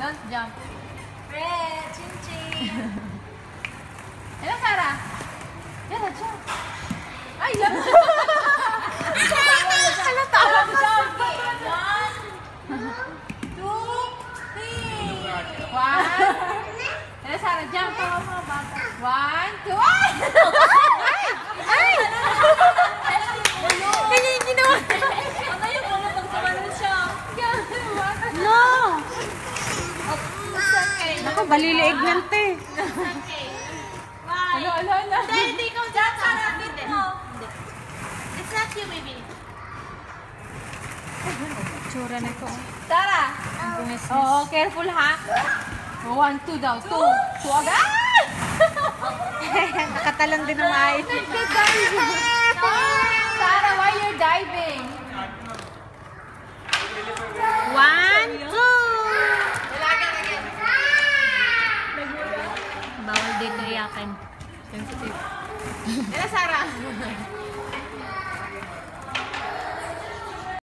Don't jump. Red, chin chin. Hello, Sarah. Yes, jump. Ay, jump. Ano tawag mo siya? 1, 2, 3. 1. Hello, Sarah, jump. 1, 2. Ay! Ganyan yung ginawa. Ano yung ulo pag sumanon siya? No! It's okay. Ako, baliliig lang, te. It's okay. Why? Ano? Hindi ikaw dyan. Sarah, dito mo. It's not you, baby. Tsura na ito. Sarah. Oo, careful ha. 1, 2 daw. 2 agad. Nakatalon din ng maayos. Sarah, why you're diving? 1, 2. Bawal dito iyakin. Hello, Sarah.